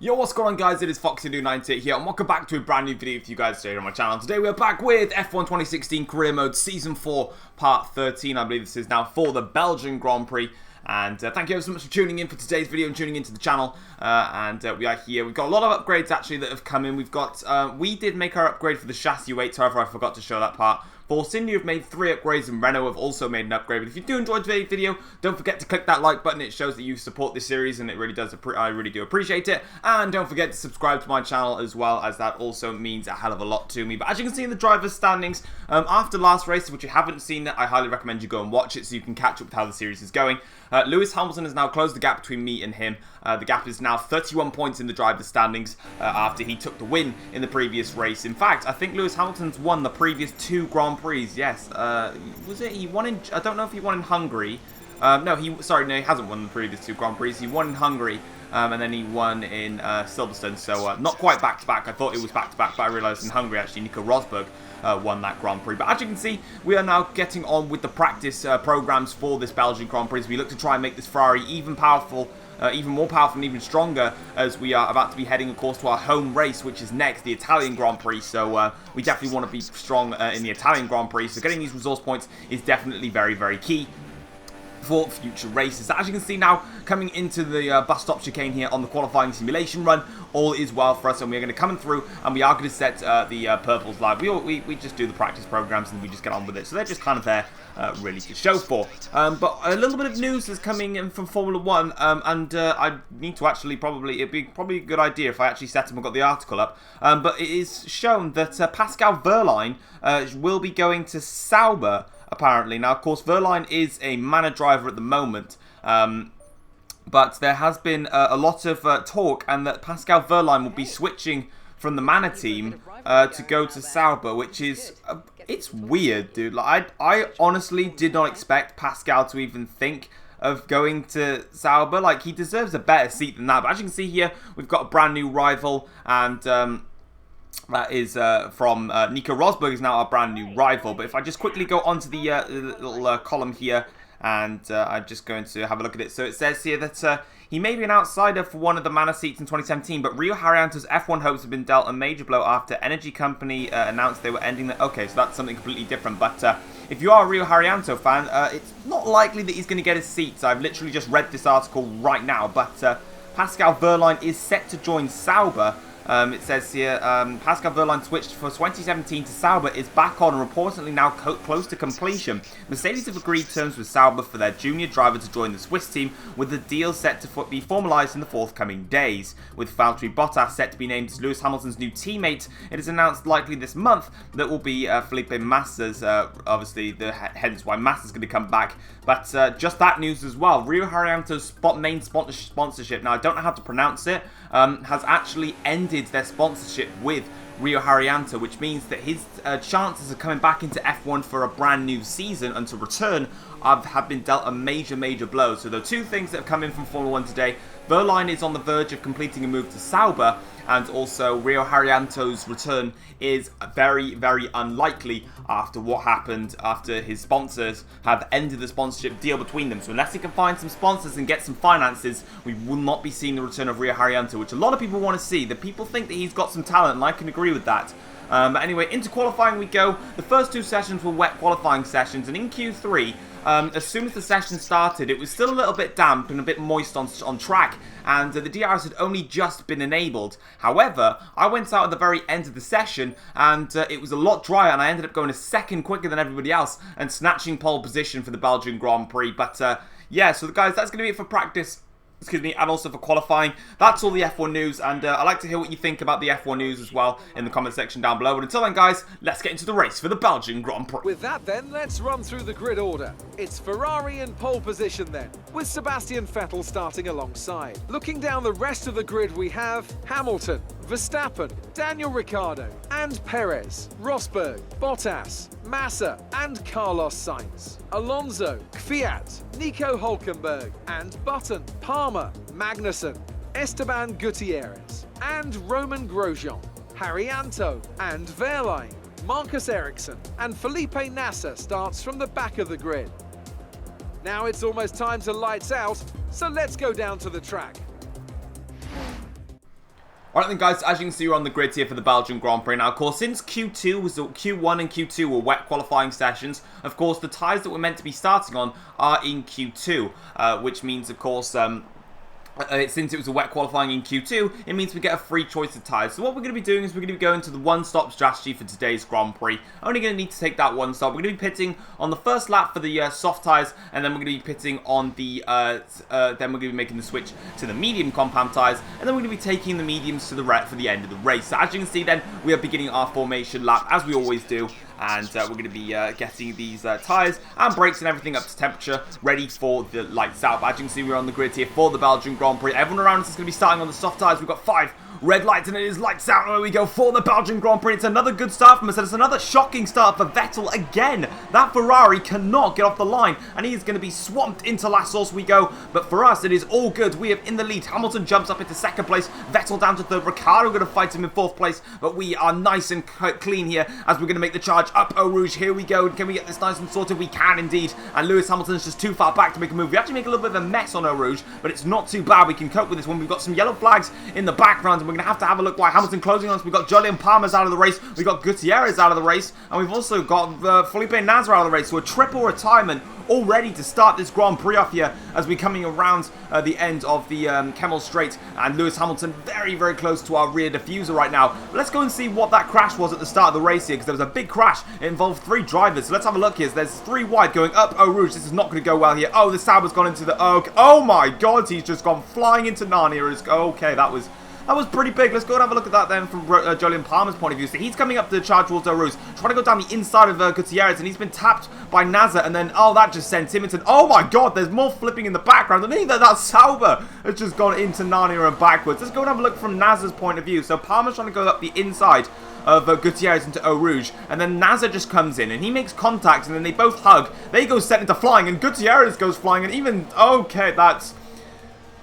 Yo, what's going on, guys? It is Foxy98 here, and welcome back to a brand new video for you guys today on my channel. Today we are back with F1 2016 Career Mode Season 4 Part 13, I believe this is now, for the Belgian Grand Prix. And thank you ever so much for tuning in for today's video and tuning into the channel. We are here. We've got a lot of upgrades actually that have come in. We've got, we did make our upgrade for the chassis weights, however I forgot to show that part. Force India have made 3 upgrades, and Renault have also made an upgrade. But if you do enjoy today's video, don't forget to click that like button. It shows that you support this series, and it really does. I really do appreciate it. And don't forget to subscribe to my channel as well, as that also means a hell of a lot to me. But as you can see in the drivers' standings, after last race, which you haven't seen, I highly recommend you go and watch it so you can catch up with how the series is going. Lewis Hamilton has now closed the gap between me and him. The gap is now 31 points in the drivers' standings after he took the win in the previous race. In fact, I think Lewis Hamilton's won the previous 2 Grand Prix. Yes, was it? He won in. I don't know if he won in Hungary. No, he hasn't won the previous 2 Grand Prix. He won in Hungary, and then he won in Silverstone. So not quite back to back. I thought it was back to back, but I realised in Hungary actually Nico Rosberg won that Grand Prix. But as you can see, we are now getting on with the practice programs for this Belgian Grand Prix as we look to try and make this Ferrari even powerful. Even more powerful and even stronger, as we are about to be heading, of course, to our home race, which is next, the Italian Grand Prix. So we definitely want to be strong in the Italian Grand Prix. So getting these resource points is definitely very, very key for future races. As you can see now, coming into the bus stop chicane here on the qualifying simulation run, all is well for us, and we're going to come through, and we are going to set the purples live. We just do the practice programs, and we just get on with it. So they're just kind of there, really to show for. But a little bit of news is coming in from Formula 1, and I need to actually it'd be probably a good idea if I actually set them and got the article up. But it is shown that Pascal Wehrlein will be going to Sauber, apparently. Now, of course, Wehrlein is a Manor driver at the moment, but there has been a lot of talk, and that Pascal Wehrlein will be switching from the Manor team to go to Sauber, which is it's weird, dude. Like, I honestly did not expect Pascal to even think of going to Sauber. Like, he deserves a better seat than that. But as you can see here, we've got a brand new rival, and that is from Nico Rosberg is now our brand new rival. But if I just quickly go onto the little column here, and I'm just going to have a look at it. So it says here that he may be an outsider for one of the Manor seats in 2017, but Rio Haryanto's F1 hopes have been dealt a major blow after Energy Company announced they were ending the... Okay, so that's something completely different. But if you are a Rio Haryanto fan, it's not likely that he's going to get a seat. So I've literally just read this article right now. But Pascal Wehrlein is set to join Sauber. It says here, Pascal Wehrlein switched for 2017 to Sauber, is back on and reportedly now close to completion. Mercedes have agreed terms with Sauber for their junior driver to join the Swiss team, with the deal set to be formalised in the forthcoming days. With Valtteri Bottas set to be named as Lewis Hamilton's new teammate, it is announced likely this month that will be Felipe Massa's, obviously, hence why Massa's going to come back. But just that news as well, Rio Haryanto's main sponsorship, now I don't know how to pronounce it, has actually ended their sponsorship with Rio Haryanto, which means that his chances of coming back into F1 for a brand new season and to return have been dealt a major, major blow. So there are 2 things that have come in from Formula 1 today. Wehrlein is on the verge of completing a move to Sauber, and also Rio Haryanto's return is very, very unlikely after what happened after his sponsors have ended the sponsorship deal between them. So unless he can find some sponsors and get some finances, we will not be seeing the return of Rio Haryanto, which a lot of people want to see. The people think that he's got some talent, and I can agree with that. But anyway, into qualifying we go. The first 2 sessions were wet qualifying sessions, and in Q3, as soon as the session started, it was still a little bit damp and a bit moist on track, and the DRS had only just been enabled. However, I went out at the very end of the session, and it was a lot drier, and I ended up going a second quicker than everybody else and snatching pole position for the Belgian Grand Prix. But yeah, so guys, that's going to be it for practice. Excuse me, and also for qualifying. That's all the F1 news, and I'd like to hear what you think about the F1 news as well in the comment section down below. But until then, guys, let's get into the race for the Belgian Grand Prix. With that then, let's run through the grid order. It's Ferrari in pole position then, with Sebastian Vettel starting alongside. Looking down the rest of the grid, we have Hamilton, Verstappen, Daniel Ricciardo, and Perez, Rosberg, Bottas, Massa, and Carlos Sainz, Alonso, Kvyat, Nico Hülkenberg, and Button, Palmer, Magnussen, Esteban Gutierrez, and Roman Grosjean, Haryanto, and Wehrlein. Marcus Ericsson and Felipe Nasser starts from the back of the grid. Now it's almost time to lights out, so let's go down to the track. Alright then guys, as you can see we're on the grid here for the Belgian Grand Prix. Now of course since Q1 and Q2 were wet qualifying sessions, of course the tyres that we're meant to be starting on are in Q2, which means of course since it was a wet qualifying in Q2, it means we get a free choice of tyres. So what we're going to be doing is we're going to be going to the one-stop strategy for today's Grand Prix. Only going to need to take that one stop. We're going to be pitting on the first lap for the soft tyres, and then we're going to be pitting on the, then we're going to be making the switch to the medium compound tyres, and then we're going to be taking the mediums to the for the end of the race. So as you can see then, we are beginning our formation lap, as we always do. And we're going to be getting these tyres and brakes and everything up to temperature, ready for the lights out. But as you can see, we're on the grid here for the Belgian Grand Prix. Everyone around us is going to be starting on the soft tyres. We've got 5 red lights and it is lights out. There we go for the Belgian Grand Prix. It's another good start from us. It's another shocking start for Vettel again. That Ferrari cannot get off the line and he is going to be swamped into last source we go. But for us, it is all good. We are in the lead. Hamilton jumps up into second place. Vettel down to third. Ricciardo going to fight him in fourth place. But we are nice and clean here as we're going to make the charge up Eau Rouge. Here we go. Can we get this nice and sorted? We can indeed. And Lewis Hamilton is just too far back to make a move. We actually make a little bit of a mess on Eau Rouge, but it's not too bad. We can cope with this one. We've got some yellow flags in the background and we're going to have a look why Hamilton closing on us. We've got Julian Palmer's out of the race. We've got Gutierrez out of the race. And we've also got Felipe Nasr out of the race. So a triple retirement all ready to start this Grand Prix off here as we're coming around the end of the Kemmel Straight. And Lewis Hamilton very, very close to our rear diffuser right now. But let's go and see what that crash was at the start of the race here, because there was a big crash. It involved 3 drivers. So let's have a look here. So there's 3 wide going up Eau Rouge. This is not going to go well here. Oh, the Sauber's gone into the... Oh my God, he's just gone flying into Narnia. Okay, that was pretty big. Let's go and have a look at that then from Julian Palmer's point of view. So he's coming up to the charge towards Eau Rouge, trying to go down the inside of Gutierrez, and he's been tapped by Nasr, and then, oh, that just sent him into... Oh my God, there's more flipping in the background. I think that Sauber has just gone into Narnia and backwards. Let's go and have a look from Nasr's point of view. So Palmer's trying to go up the inside of Gutierrez into Eau Rouge, and then Nasr just comes in, and he makes contact, and then they both hug. They go set into flying, and Gutierrez goes flying, and even... Okay, that's...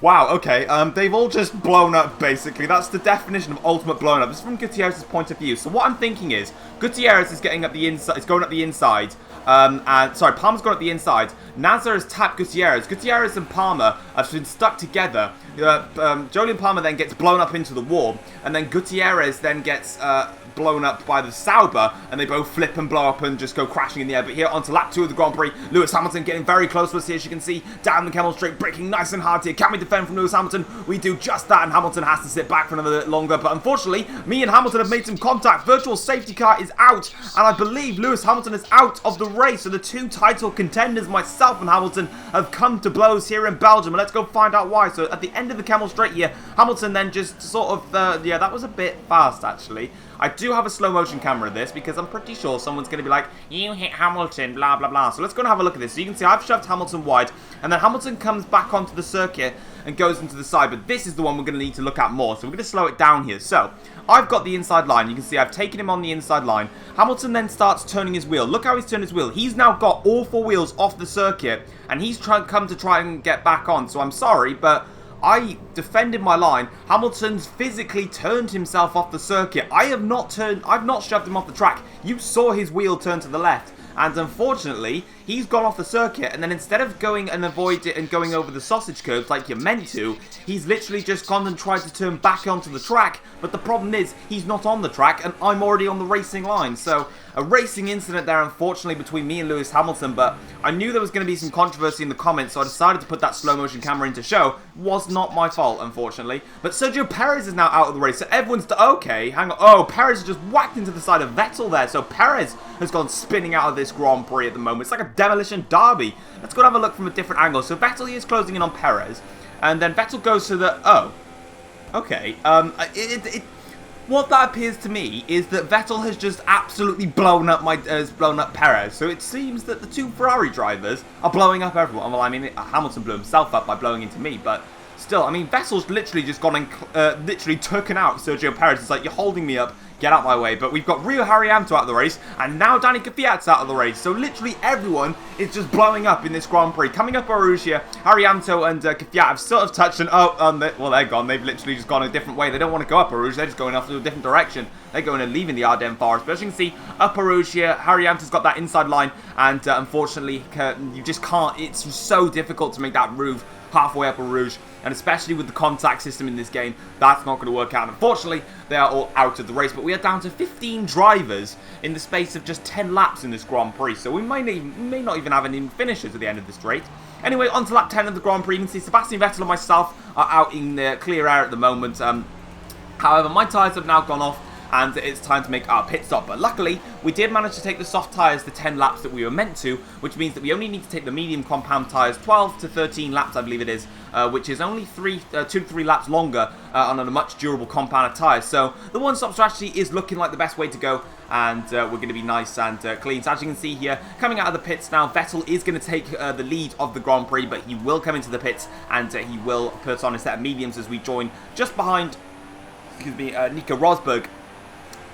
Wow, okay, they've all just blown up, basically. That's the definition of ultimate blown up. This is from Gutierrez's point of view. So what I'm thinking is, Gutierrez is getting up the inside, is going up the inside, sorry, Palmer's gone up the inside. Nasr has tapped Gutierrez. Gutierrez and Palmer have been stuck together. Julian Palmer then gets blown up into the wall, and then Gutierrez then gets blown up by the Sauber, and they both flip and blow up and just go crashing in the air. But here onto lap 2 of the Grand Prix, Lewis Hamilton getting very close to us here, as you can see, down the Kemmel Straight, braking nice and hard here. Can we defend from Lewis Hamilton? We do just that, and Hamilton has to sit back for another bit longer. But unfortunately, me and Hamilton have made some contact. Virtual safety car is out, and I believe Lewis Hamilton is out of the race. So the 2 title contenders, myself and Hamilton, have come to blows here in Belgium, and let's go find out why. So at the end of the Kemmel Straight here, Hamilton then just sort of, yeah, that was a bit fast, actually. I do have a slow motion camera of this because I'm pretty sure someone's going to be like, you hit Hamilton, blah, blah, blah. So let's go and have a look at this. So you can see I've shoved Hamilton wide, and then Hamilton comes back onto the circuit and goes into the side. But this is the one we're going to need to look at more. So we're going to slow it down here. So I've got the inside line. You can see I've taken him on the inside line. Hamilton then starts turning his wheel. Look how he's turned his wheel. He's now got all 4 wheels off the circuit, and he's come to try and get back on. So I'm sorry, but I defended my line. Hamilton's physically turned himself off the circuit. I've not shoved him off the track. You saw his wheel turn to the left. And unfortunately, he's gone off the circuit, and then instead of going and avoid it and going over the sausage curbs like you're meant to, he's literally just gone and tried to turn back onto the track. But the problem is, he's not on the track, and I'm already on the racing line. So a racing incident there, unfortunately, between me and Lewis Hamilton. But I knew there was going to be some controversy in the comments, so I decided to put that slow motion camera into show. Was not my fault, unfortunately. But Sergio Perez is now out of the race, so everyone's... Okay, hang on. Oh, Perez just whacked into the side of Vettel there. So Perez has gone spinning out of this Grand Prix at the moment. It's like a demolition derby. Let's go and have a look from a different angle. So Vettel is closing in on Perez, and then Vettel goes to the... Oh, okay. What that appears to me is that Vettel has just absolutely blown up Perez. So it seems that the 2 Ferrari drivers are blowing up everyone. Well, I mean, Hamilton blew himself up by blowing into me, but still, I mean, Vettel's literally just gone and literally taken out Sergio Perez. It's like, you're holding me up, get out my way. But we've got Rio Haryanto out of the race, and now Danny Kvyat's out of the race. So literally everyone is just blowing up in this Grand Prix. Coming up Eau Rouge here, Haryanto and Kvyat have sort of touched, and well, they're gone. They've literally just gone a different way. They don't want to go up Eau Rouge. They're just going off to a different direction. They're going and leaving the Ardennes Forest. But as you can see, up Eau Rouge here, Haryanto's got that inside line, and unfortunately, you just can't. It's so difficult to make that move halfway up Eau Rouge, and especially with the contact system in this game, that's not going to work out. Unfortunately, they are all out of the race, but we are down to 15 drivers in the space of just 10 laps in this Grand Prix, so we may not even have any finishers at the end of this straight. Anyway, on to lap 10 of the Grand Prix. You can see Sebastian Vettel and myself are out in the clear air at the moment. However, my tyres have now gone off, and it's time to make our pit stop. But luckily, we did manage to take the soft tyres the 10 laps that we were meant to, which means that we only need to take the medium compound tyres 12 to 13 laps, I believe it is, which is only 2 to 3 laps longer on a much durable compound tyre. So the one-stop strategy is looking like the best way to go, and we're going to be nice and clean. So as you can see here, coming out of the pits now, Vettel is going to take the lead of the Grand Prix, but he will come into the pits, and he will put on a set of mediums as we join just behind, Nico Rosberg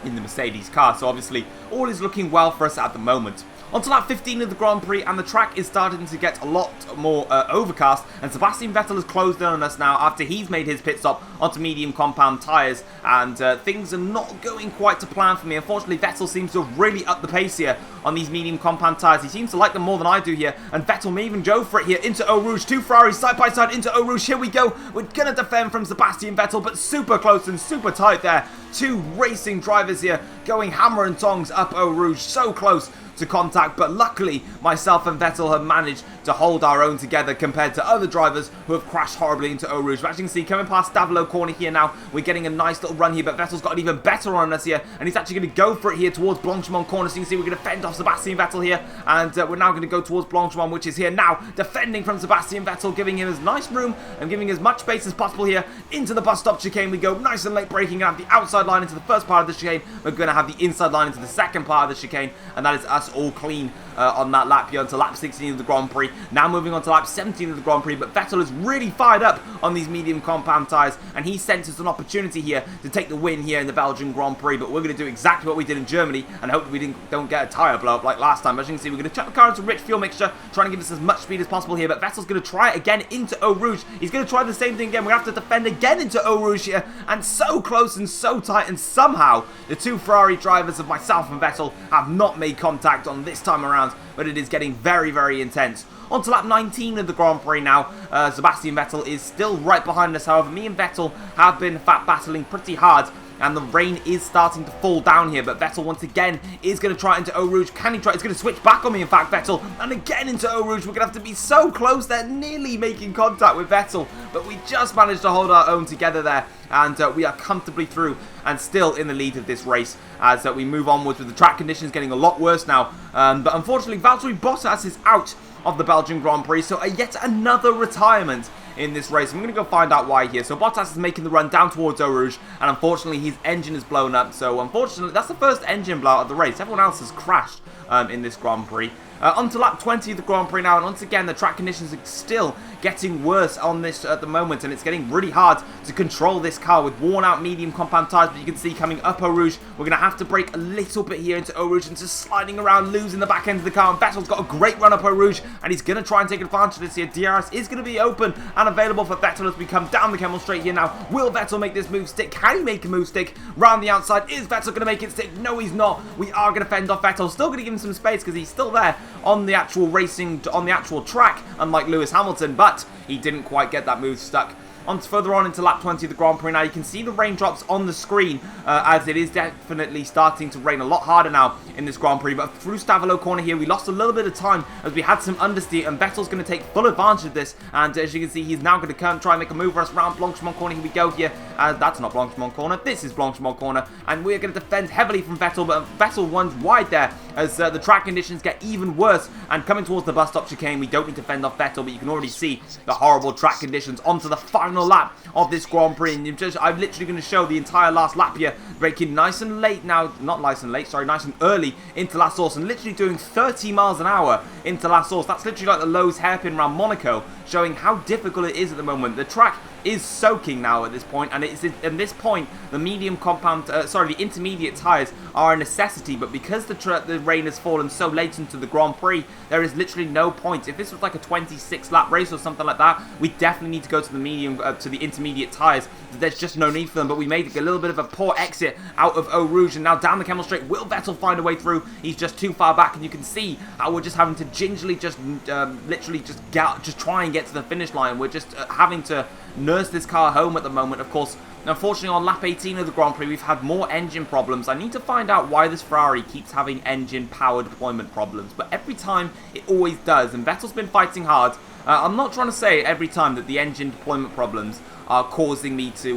in the Mercedes car. So obviously all is looking well for us at the moment. On to lap 15 of the Grand Prix, and the track is starting to get a lot more overcast, and Sebastian Vettel has closed in on us now after he's made his pit stop onto medium compound tyres, and things are not going quite to plan for me. Unfortunately, Vettel seems to have really upped the pace here on these medium compound tyres. He seems to like them more than I do here, and Vettel may even go for it here into Eau Rouge. 2 Ferraris side by side into Eau Rouge. Here we go. We're going to defend from Sebastian Vettel, but super close and super tight there. 2 racing drivers here going hammer and tongs up Eau Rouge. So close to contact, but luckily myself and Vettel have managed to hold our own together compared to other drivers who have crashed horribly into Eau Rouge. But as you can see, coming past Stavelo corner here now, we're getting a nice little run here, but Vettel's got an even better on us here, and he's actually going to go for it here towards Blanchimont corner. So you can see we're going to fend off Sebastian Vettel here, and we're now going to go towards Blanchimont, which is here now, defending from Sebastian Vettel, giving him as nice room and giving as much space as possible here. Into the bus stop chicane we go, nice and late braking, and have the outside line into the first part of the chicane. We're going to have the inside line into the second part of the chicane, and that is us all clean on that lap here onto lap 16 of the Grand Prix. Now moving on to lap 17 of the Grand Prix, but Vettel is really fired up on these medium compound tyres, and he senses an opportunity here to take the win here in the Belgian Grand Prix. But we're going to do exactly what we did in Germany and hope we don't get a tyre blow up like last time. As you can see, we're going to chuck the car into rich fuel mixture, trying to give us as much speed as possible here, but Vettel's going to try it again into Eau Rouge. He's going to try the same thing again. We're going to have to defend again into Eau Rouge here, and so close and so tight, and somehow the 2 Ferrari drivers of myself and Vettel have not made contact on this time around, but it is getting very, very intense. On to lap 19 of the Grand Prix now. Sebastian Vettel is still right behind us. However, me and Vettel have been battling pretty hard, and the rain is starting to fall down here, but Vettel once again is going to try into Eau Rouge. Can he try? He's going to switch back on me, in fact, Vettel, and again into Eau Rouge. We're going to have to be so close there, nearly making contact with Vettel, but we just managed to hold our own together there, and we are comfortably through and still in the lead of this race as we move onwards with the track conditions getting a lot worse now. But unfortunately, Valtteri Bottas is out of the Belgian Grand Prix, so yet another retirement in this race. I'm going to go find out why here. So Bottas is making the run down towards Eau Rouge, and unfortunately his engine is blown up. So unfortunately, that's the first engine blowout of the race. Everyone else has crashed in this Grand Prix. On to lap 20 of the Grand Prix now, and once again the track conditions are still getting worse on this at the moment, and it's getting really hard to control this car with worn out medium compound tyres. But you can see coming up Eau Rouge, we're going to have to brake a little bit here into Eau Rouge and just sliding around, losing the back end of the car. And Vettel's got a great run up Eau Rouge, and he's going to try and take advantage of this here. DRS is going to be open and available for Vettel as we come down the Kemmel straight here now. Will Vettel make this move stick? Can he make a move stick? Round the outside, is Vettel going to make it stick? No, he's not. We are going to fend off Vettel. Still going to give him some space because he's still there on the actual racing, on the actual track, unlike Lewis Hamilton, but he didn't quite get that move stuck. Further on into lap 20 of the Grand Prix now, you can see the raindrops on the screen as it is definitely starting to rain a lot harder now in this Grand Prix. But through Stavelo corner here, we lost a little bit of time as we had some understeer, and Vettel's going to take full advantage of this. And as you can see, he's now going to come try and make a move for us around Blanchimont corner. Here we go here. That's not Blanchimont corner. This is Blanchimont corner, and we're going to defend heavily from Vettel, but Vettel runs wide there as the track conditions get even worse. And coming towards the bus stop chicane, we don't need to fend off Vettel, but you can already see the horrible track conditions onto the final lap of this Grand Prix. And I'm literally going to show the entire last lap here, braking nice and late now, not nice and late, sorry, nice and early into La Source, and literally doing 30 miles an hour into La Source. That's literally like the Lowe's hairpin around Monaco, showing how difficult it is at the moment. The track is soaking now at this point, and it's at this point the medium compound, the intermediate tyres are a necessity. But because the rain has fallen so late into the Grand Prix, there is literally no point. If this was like a 26 lap race or something like that, we definitely need to go to the intermediate tyres. There's just no need for them, but we made a little bit of a poor exit out of Eau Rouge, and now down the Kemmel Straight. Will Vettel find a way through? He's just too far back, and you can see how we're just having to gingerly literally just try and get to the finish line. We're just having to nurse this car home at the moment. Of course, unfortunately on lap 18 of the Grand Prix, we've had more engine problems. I need to find out why this Ferrari keeps having engine power deployment problems, but every time it always does, and Vettel's been fighting hard. I'm not trying to say every time that the engine deployment problems are causing me to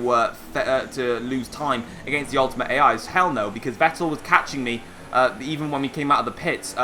lose time against the Ultimate AIs. Hell no, because Vettel was catching me even when we came out of the pits.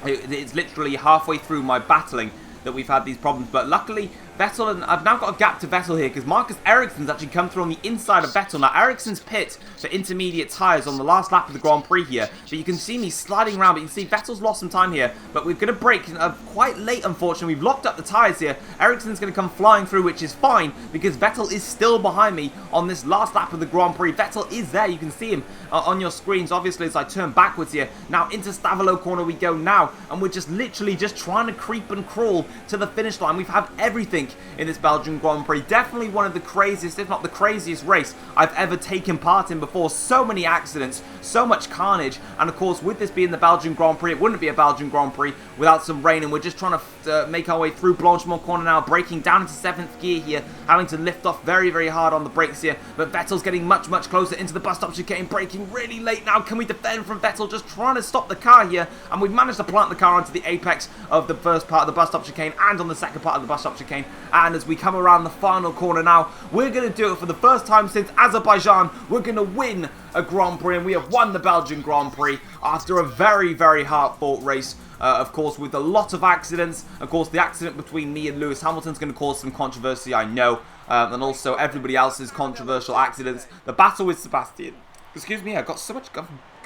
It's literally halfway through my battling that we've had these problems, but luckily Vettel, and I've now got a gap to Vettel here because Marcus Ericsson's actually come through on the inside of Vettel. Now Ericsson's pit for intermediate tyres on the last lap of the Grand Prix here, but you can see me sliding around, but you can see Vettel's lost some time here, but we're going to break quite late, unfortunately. We've locked up the tyres here. Ericsson's going to come flying through, which is fine because Vettel is still behind me on this last lap of the Grand Prix. Vettel is there, you can see him on your screens obviously as I turn backwards here. Now into Stavolo corner we go now, and we're just literally just trying to creep and crawl to the finish line. We've had everything in this Belgian Grand Prix. Definitely one of the craziest, if not the craziest race I've ever taken part in before. So many accidents, so much carnage, and of course with this being the Belgian Grand Prix, it wouldn't be a Belgian Grand Prix without some rain, and we're just trying to make our way through Blanchimont corner now, braking down into 7th gear here, having to lift off very, very hard on the brakes here, but Vettel's getting much, much closer into the bus stop chicane, braking really late now. Can we defend from Vettel? Just trying to stop the car here, and we've managed to plant the car onto the apex of the first part of the bus stop chicane and on the second part of the bus stop chicane, and as we come around the final corner now, we're going to do it for the first time since Azerbaijan. We're going to win a Grand Prix, and we have won the Belgian Grand Prix after a very, very hard-fought race. Of course, with a lot of accidents. Of course, the accident between me and Lewis Hamilton's going to cause some controversy, I know. And also everybody else's controversial accidents. The battle with Sebastian. Excuse me, I've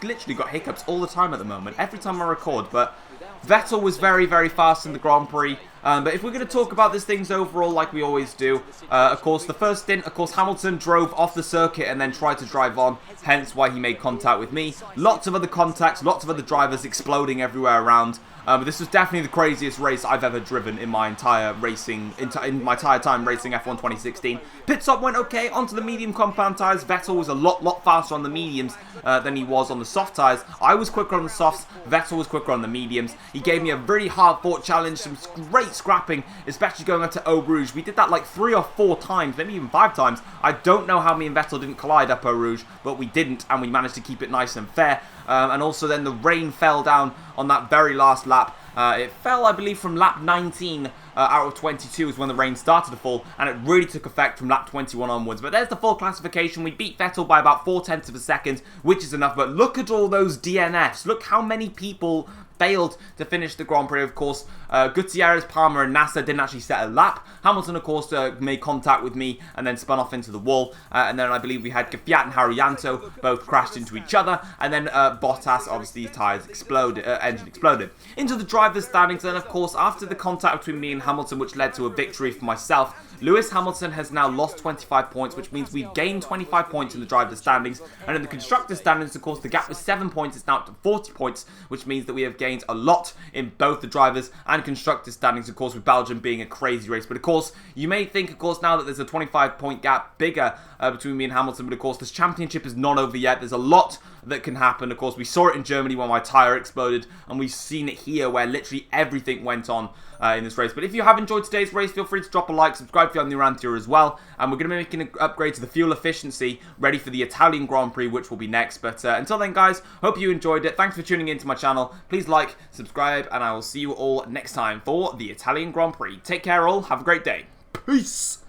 literally got hiccups all the time at the moment, every time I record, but Vettel was very, very fast in the Grand Prix. But if we're going to talk about these things overall, like we always do, of course, the first stint, of course, Hamilton drove off the circuit and then tried to drive on, hence why he made contact with me. Lots of other contacts, lots of other drivers exploding everywhere around. But this was definitely the craziest race I've ever driven in my entire racing, in my entire time racing F1 2016. Pit stop went okay onto the medium compound tyres. Vettel was a lot faster on the mediums than he was on the soft tyres. I was quicker on the softs. Vettel was quicker on the mediums. He gave me a very hard-fought challenge, some great scrapping, especially going up to Eau Rouge. We did that like 3 or 4 times, maybe even 5 times. I don't know how me and Vettel didn't collide up Eau Rouge, but we didn't, and we managed to keep it nice and fair. And also then the rain fell down on that very last lap. It fell, I believe, from lap 19 out of 22 is when the rain started to fall, and it really took effect from lap 21 onwards. But there's the full classification. We beat Vettel by about 0.4 of a second, which is enough. But look at all those DNFs. Look how many people failed to finish the Grand Prix. Of course, Gutierrez, Palmer and Nasser didn't actually set a lap. Hamilton, of course, made contact with me and then spun off into the wall. And then I believe we had Kvyat and Haryanto both crashed into each other. And then Bottas, obviously, his tyres exploded, engine exploded. Into the driver's standings. And of course, after the contact between me and Hamilton, which led to a victory for myself, Lewis Hamilton has now lost 25 points, which means we've gained 25 points in the driver's standings. And in the constructor's standings, of course, the gap was 7 points. It's now up to 40 points, which means that we have gained a lot in both the drivers and constructor's standings, of course, with Belgium being a crazy race. But of course, you may think, of course, now that there's a 25-point gap bigger between me and Hamilton, but of course, this championship is not over yet. There's a lot that can happen. Of course, we saw it in Germany when my tyre exploded, and we've seen it here where literally everything went on in this race. But if you have enjoyed today's race, feel free to drop a like, subscribe if you're new around here as well, and we're going to be making an upgrade to the fuel efficiency ready for the Italian Grand Prix, which will be next. But until then, guys, hope you enjoyed it. Thanks for tuning into my channel. Please like, subscribe, and I will see you all next time for the Italian Grand Prix. Take care all, have a great day. Peace!